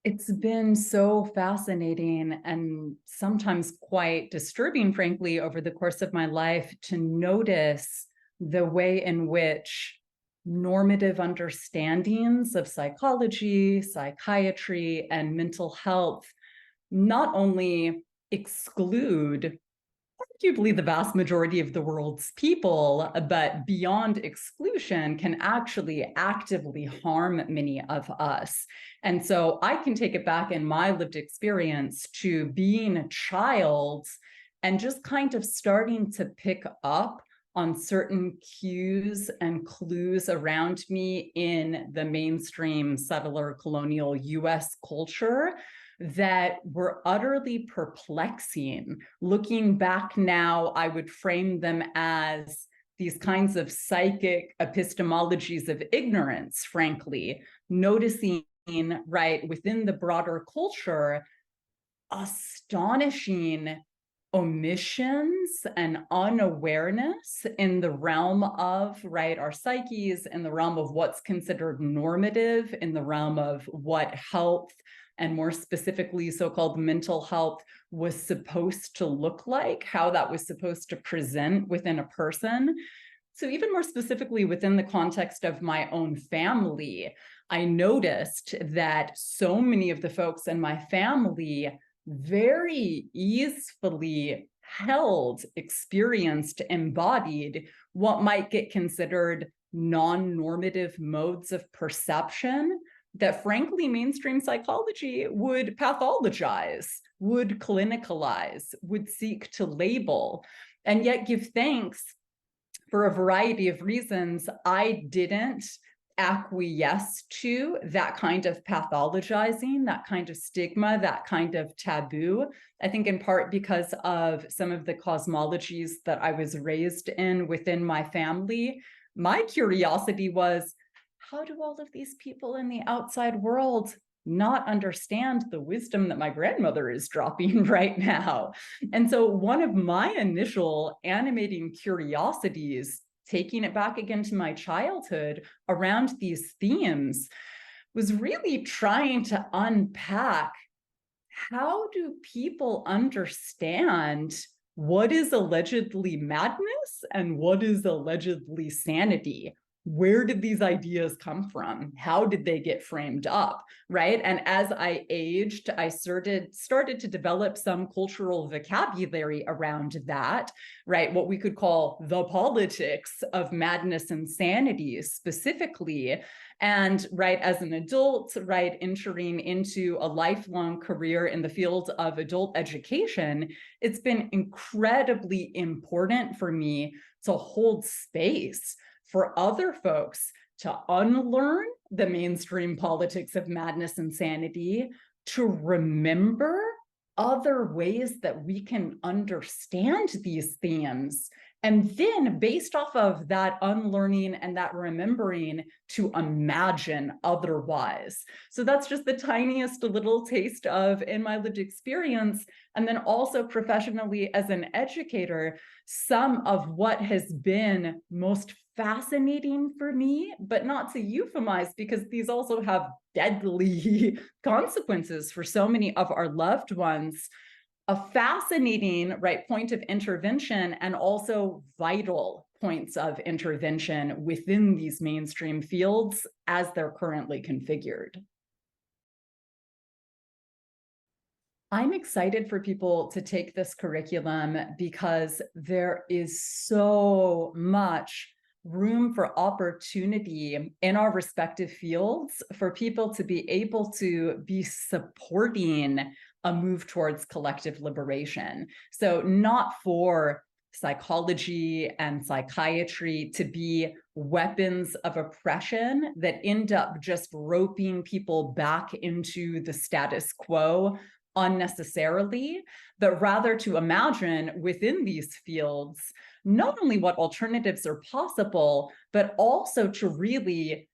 It's been so fascinating and sometimes quite disturbing, frankly, over the course of my life to notice the way in which normative understandings of psychology, psychiatry, and mental health not only exclude arguably the vast majority of the world's people, but beyond exclusion can actually actively harm many of us. And so I can take it back in my lived experience to being a child and just kind of starting to pick up on certain cues and clues around me in the mainstream settler colonial US culture that were utterly perplexing. Looking back now, I would frame them as these kinds of psychic epistemologies of ignorance, frankly, noticing, right, within the broader culture, astonishing omissions and unawareness in the realm of, right, our psyches, in the realm of what's considered normative, in the realm of what health, and more specifically so-called mental health, was supposed to look like, how that was supposed to present within a person. So even more specifically within the context of my own family, I noticed that so many of the folks in my family very easily held, experienced, embodied what might get considered non-normative modes of perception that frankly mainstream psychology would pathologize, would clinicalize, would seek to label, and yet give thanks for a variety of reasons. I didn't acquiesce to that kind of pathologizing, that kind of stigma, that kind of taboo. I think in part because of some of the cosmologies that I was raised in within my family. My curiosity was, how do all of these people in the outside world not understand the wisdom that my grandmother is dropping right now? And so one of my initial animating curiosities, taking it back again to my childhood around these themes, was really trying to unpack, how do people understand what is allegedly madness and what is allegedly sanity? Where did these ideas come from? How did they get framed up, right? And as I aged, I started to develop some cultural vocabulary around that, right? What we could call the politics of madness and sanity specifically. And right, as an adult, right, entering into a lifelong career in the field of adult education, it's been incredibly important for me to hold space for other folks to unlearn the mainstream politics of madness and sanity, to remember other ways that we can understand these themes, and then based off of that unlearning and that remembering, to imagine otherwise. So that's just the tiniest little taste of in my lived experience. And then also professionally as an educator, some of what has been most fascinating for me, but not to euphemize, because these also have deadly consequences for so many of our loved ones. A fascinating, right, point of intervention, and also vital points of intervention within these mainstream fields as they're currently configured. I'm excited for people to take this curriculum because there is so much room for opportunity in our respective fields for people to be able to be supporting a move towards collective liberation. So not for psychology and psychiatry to be weapons of oppression that end up just roping people back into the status quo unnecessarily, but rather to imagine within these fields not only what alternatives are possible, but also to really,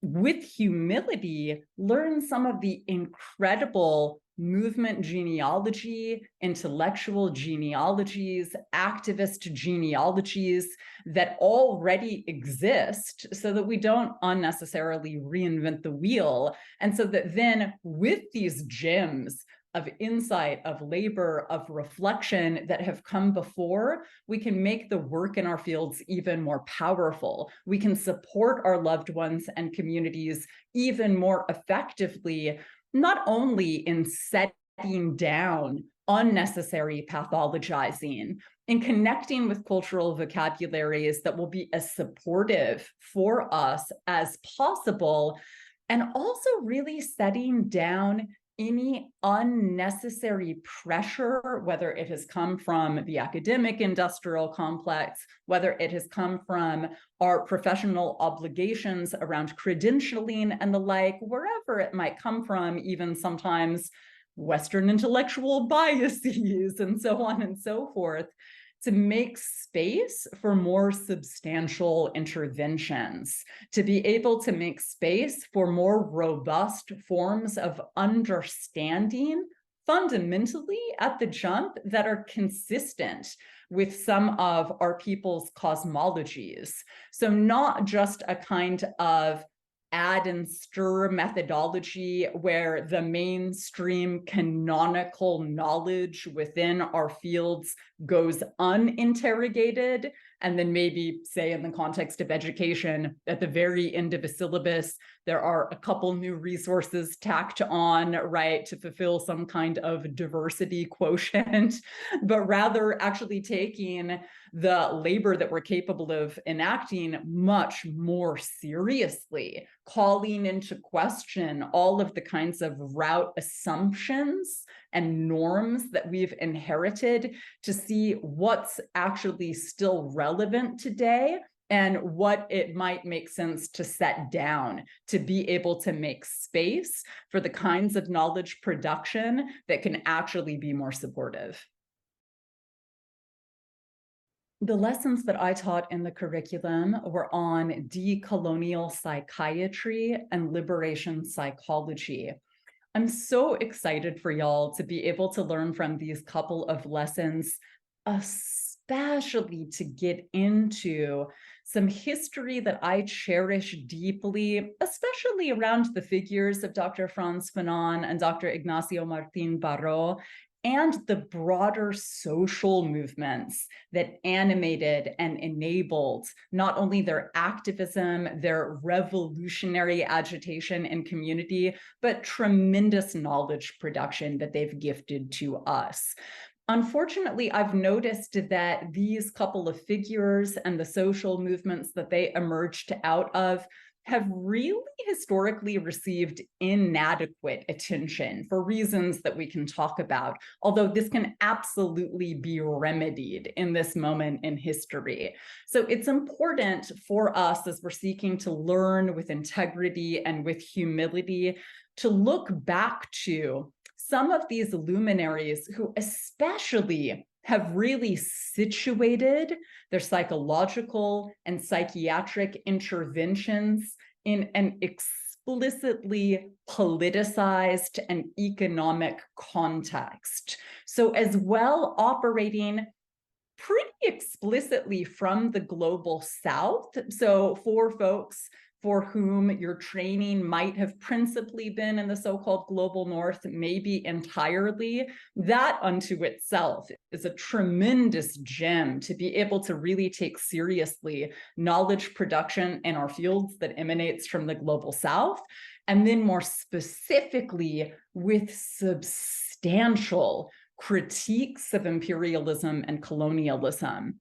with humility, learn some of the incredible movement genealogy, intellectual genealogies, activist genealogies that already exist so that we don't unnecessarily reinvent the wheel. And so that then with these gems of insight, of labor, of reflection that have come before, we can make the work in our fields even more powerful. We can support our loved ones and communities even more effectively, not only in setting down unnecessary pathologizing, in connecting with cultural vocabularies that will be as supportive for us as possible, and also really setting down any unnecessary pressure, whether it has come from the academic industrial complex, whether it has come from our professional obligations around credentialing and the like, wherever it might come from, even sometimes Western intellectual biases and so on and so forth, to make space for more substantial interventions, to be able to make space for more robust forms of understanding fundamentally at the jump that are consistent with some of our people's cosmologies. So not just a kind of add and stir methodology where the mainstream canonical knowledge within our fields goes uninterrogated, and then maybe, say, in the context of education, at the very end of a syllabus, there are a couple new resources tacked on, right, to fulfill some kind of diversity quotient, but rather actually taking the labor that we're capable of enacting much more seriously, calling into question all of the kinds of route assumptions and norms that we've inherited to see what's actually still relevant today and what it might make sense to set down to be able to make space for the kinds of knowledge production that can actually be more supportive. The lessons that I taught in the curriculum were on decolonial psychiatry and liberation psychology. I'm so excited for y'all to be able to learn from these couple of lessons, especially to get into some history that I cherish deeply, especially around the figures of Dr. Franz Fanon and Dr. Ignacio Martín Baró, and the broader social movements that animated and enabled not only their activism, their revolutionary agitation in community, but tremendous knowledge production that they've gifted to us. Unfortunately, I've noticed that these couple of figures and the social movements that they emerged out of have really historically received inadequate attention for reasons that we can talk about, although this can absolutely be remedied in this moment in history. So it's important for us, as we're seeking to learn with integrity and with humility, to look back to some of these luminaries who especially have really situated their psychological and psychiatric interventions in an explicitly politicized and economic context. So as well operating pretty explicitly from the global South. So for folks for whom your training might have principally been in the so-called global North, maybe entirely, that unto itself is a tremendous gem to be able to really take seriously knowledge production in our fields that emanates from the global South, and then more specifically with substantial critiques of imperialism and colonialism.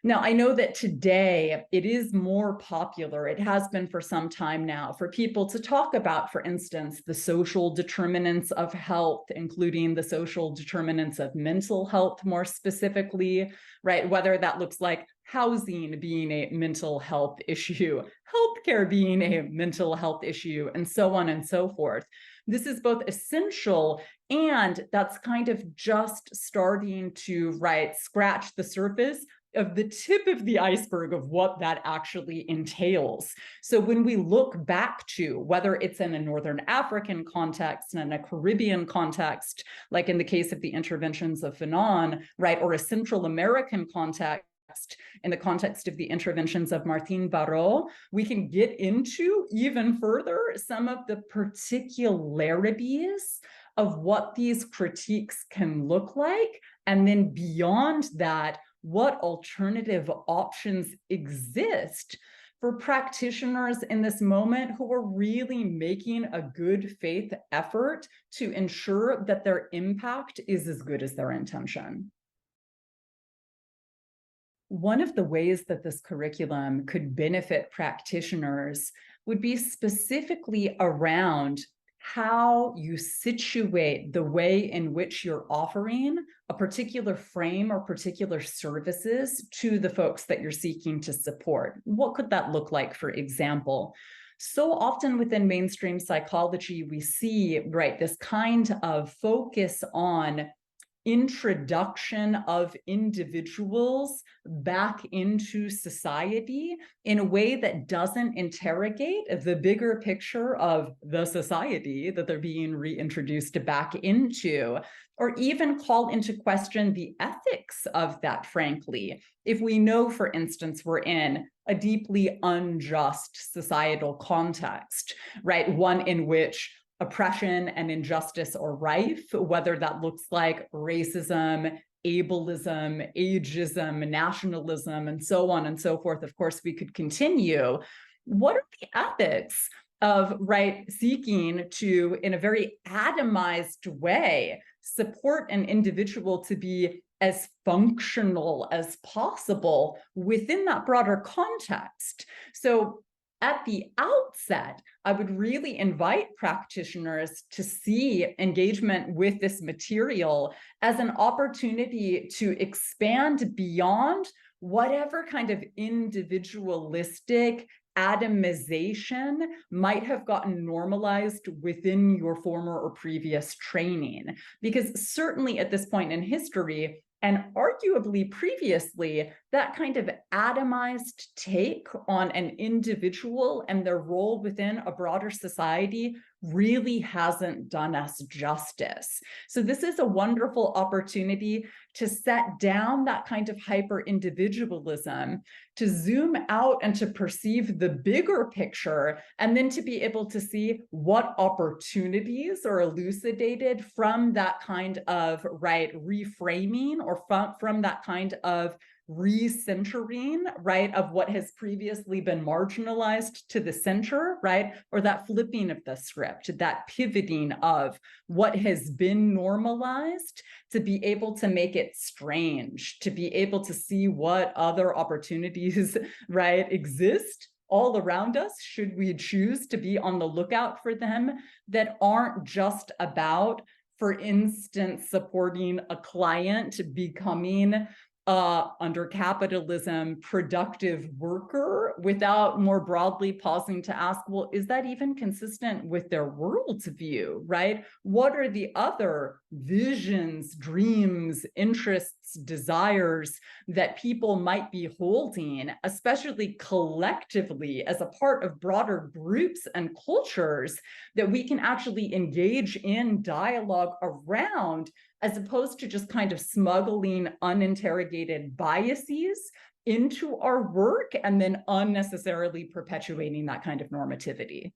Now, I know that today it is more popular, it has been for some time now, for people to talk about, for instance, the social determinants of health, including the social determinants of mental health more specifically, right? Whether that looks like housing being a mental health issue, healthcare being a mental health issue, and so on and so forth. This is both essential And that's kind of just starting to, right, scratch the surface of the tip of the iceberg of what that actually entails. So when we look back to whether it's in a Northern African context and a Caribbean context, like in the case of the interventions of Fanon, right, or a Central American context, in the context of the interventions of Martín Baró, we can get into even further some of the particularities of what these critiques can look like. And then beyond that, what alternative options exist for practitioners in this moment who are really making a good faith effort to ensure that their impact is as good as their intention. One of the ways that this curriculum could benefit practitioners would be specifically around how you situate the way in which you're offering a particular frame or particular services to the folks that you're seeking to support. What could that look like, for example? So often within mainstream psychology, we see, right, this kind of focus on introduction of individuals back into society in a way that doesn't interrogate the bigger picture of the society that they're being reintroduced back into, or even call into question the ethics of that, frankly. If we know, for instance, we're in a deeply unjust societal context, right? One in which oppression and injustice are rife, whether that looks like racism, ableism, ageism, nationalism, and so on and so forth. Of course, we could continue. What are the ethics of, right, seeking to, in a very atomized way, support an individual to be as functional as possible within that broader context? So at the outset, I would really invite practitioners to see engagement with this material as an opportunity to expand beyond whatever kind of individualistic atomization might have gotten normalized within your former or previous training. Because certainly at this point in history, and arguably previously, that kind of atomized take on an individual and their role within a broader society really hasn't done us justice. So this is a wonderful opportunity to set down that kind of hyper-individualism, to zoom out and to perceive the bigger picture, and then to be able to see what opportunities are elucidated from that kind of, right, reframing, or from that kind of recentering, right, of what has previously been marginalized to the center, right, or that flipping of the script, that pivoting of what has been normalized to be able to make it strange, to be able to see what other opportunities, right, exist all around us, should we choose to be on the lookout for them, that aren't just about, for instance, supporting a client becoming under capitalism, productive worker, without more broadly pausing to ask, well, is that even consistent with their worldview, right? What are the other visions, dreams, interests, desires that people might be holding, especially collectively as a part of broader groups and cultures, that we can actually engage in dialogue around, as opposed to just kind of smuggling uninterrogated biases into our work and then unnecessarily perpetuating that kind of normativity?